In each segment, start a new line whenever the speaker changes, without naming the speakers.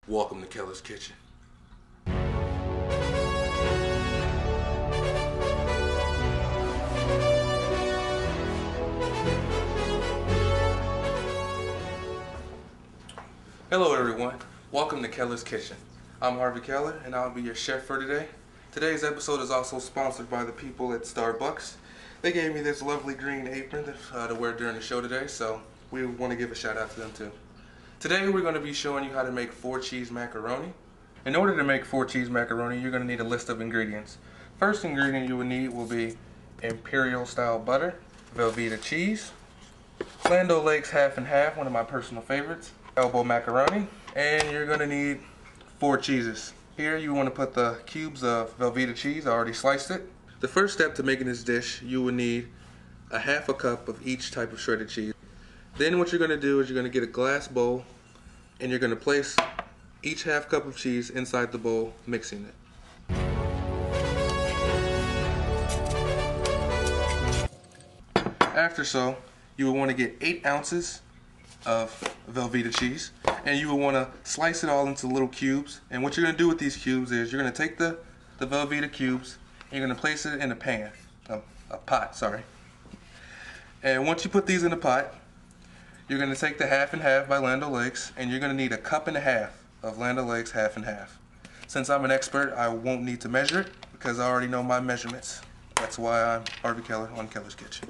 Welcome to Keller's Kitchen. Hello everyone, welcome to Keller's Kitchen. I'm Harvey Keller and I'll be your chef for today. Today's episode is also sponsored by the people at Starbucks. They gave me this lovely green apron to wear during the show today, so we want to give a shout out to them too. Today we're going to be showing you how to make 4-cheese macaroni. In order to make 4-cheese macaroni, you're going to need a list of ingredients. First ingredient you will need will be imperial style butter, Velveeta cheese, Land O'Lakes half and half, one of my personal favorites, elbow macaroni, and you're going to need 4 cheeses. Here you want to put the cubes of Velveeta cheese. I already sliced it. The first step to making this dish, you will need a half a cup of each type of shredded cheese. Then what you're going to do is you're going to get a glass bowl and you're going to place each half cup of cheese inside the bowl, mixing it. After so, you will want to get 8 ounces of Velveeta cheese, and you will want to slice it all into little cubes. And what you're going to do with these cubes is you're going to take the Velveeta cubes and you're going to place it in a pan, a pot, sorry. And once you put these in the pot, you're going to take the half and half by Land O'Lakes, and you're going to need a cup and a half of Land O'Lakes half and half. Since I'm an expert, I won't need to measure it because I already know my measurements. That's why I'm Harvey Keller on Keller's Kitchen.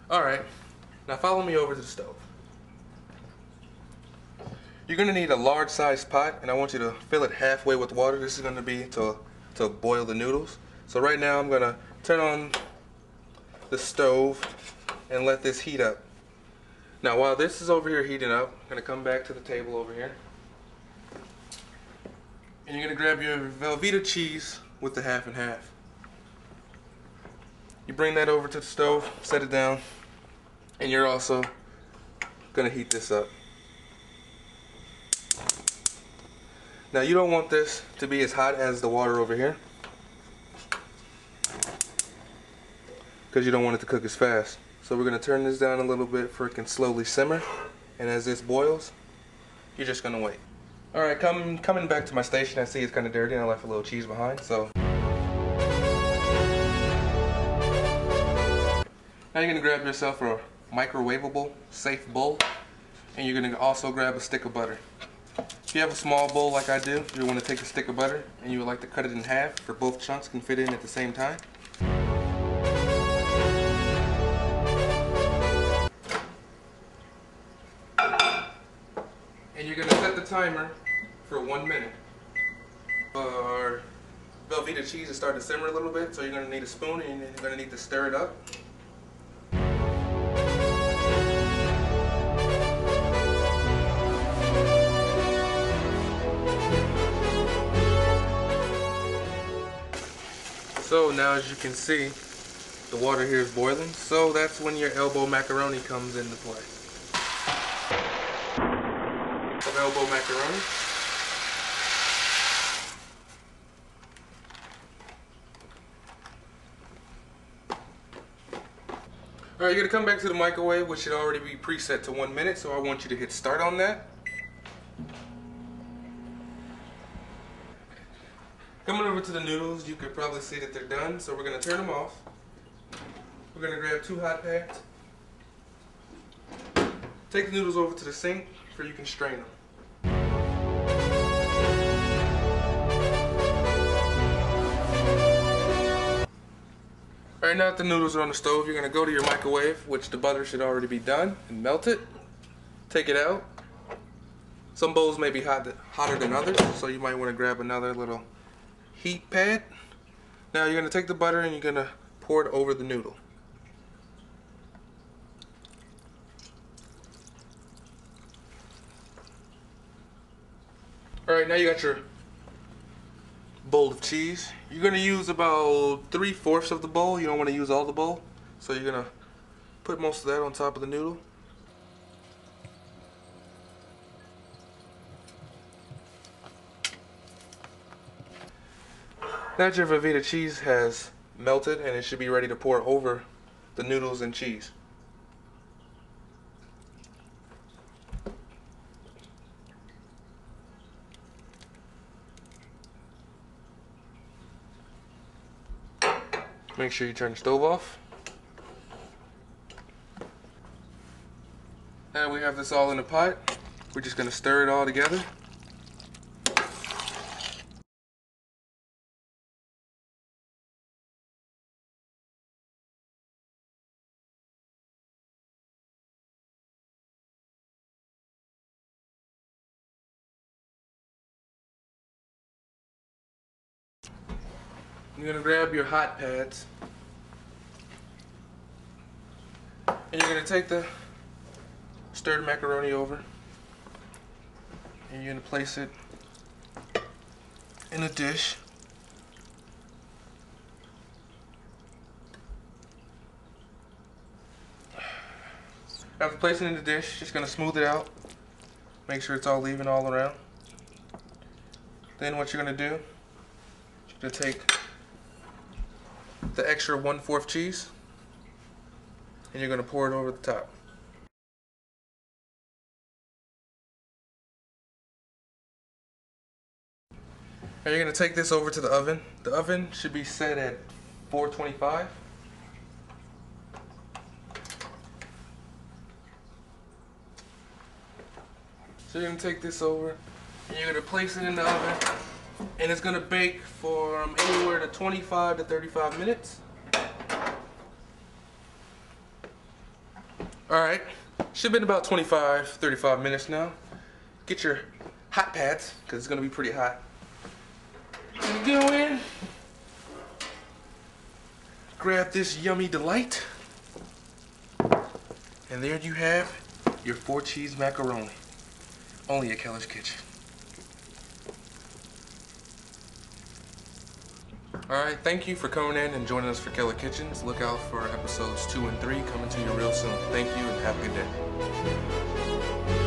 Alright, now follow me over to the stove. You're going to need a large sized pot, and I want you to fill it halfway with water. This is going to be to boil the noodles. So right now I'm going to turn on the stove and let this heat up. Now while this is over here heating up, I'm going to come back to the table over here. And you're going to grab your Velveeta cheese with the half and half. You bring that over to the stove, set it down, and you're also going to heat this up. Now you don't want this to be as hot as the water over here, because you don't want it to cook as fast. So we're going to turn this down a little bit for it can slowly simmer, and as this boils, you're just going to wait. Alright, coming back to my station, I see it's kind of dirty and I left a little cheese behind, so now you're going to grab yourself a microwavable, safe bowl, and you're going to also grab a stick of butter. If you have a small bowl like I do, you want to take a stick of butter and you would like to cut it in half for both chunks can fit in at the same time. And you're going to set the timer for 1 minute. Our Velveeta cheese is starting to simmer a little bit, so you're going to need a spoon and you're going to need to stir it up. So now as you can see, the water here is boiling, so that's when your elbow macaroni comes into play. Some elbow macaroni. Alright, you're going to come back to the microwave, which should already be preset to 1 minute, so I want you to hit start on that. Coming over to the noodles, you can probably see that they're done, so we're going to turn them off. We're going to grab 2 hot pads. Take the noodles over to the sink so you can strain them. Alright, now that the noodles are on the stove, you're going to go to your microwave, which the butter should already be done, and melt it. Take it out. Some bowls may be hotter than others, so you might want to grab another little heat pad. Now you're going to take the butter and you're going to pour it over the noodle. Alright, now you got your bowl of cheese. You're going to use about 3/4 of the bowl. You don't want to use all the bowl. So you're going to put most of that on top of the noodle. Now your Velveeta cheese has melted and it should be ready to pour over the noodles and cheese. Make sure you turn the stove off. Now we have this all in a pot. We're just going to stir it all together. You're going to grab your hot pads. And you're going to take the stirred macaroni over. And you're going to place it in a dish. After placing it in the dish, just going to smooth it out. Make sure it's all even all around. Then what you're going to do, you're going to take the extra 1/4 cheese and you're going to pour it over the top. Now you're going to take this over to the oven. The oven should be set at 425. So you're going to take this over and you're going to place it in the oven, and it's going to bake from anywhere to 25 to 35 minutes. Alright, should have been about 35 minutes now. Get your hot pads, because it's going to be pretty hot. And go in, grab this yummy delight, and there you have your 4-cheese macaroni. Only at Kellers Kitchen. Alright, thank you for coming in and joining us for Keller Kitchens. Look out for episodes 2 and 3 coming to you real soon. Thank you and have a good day.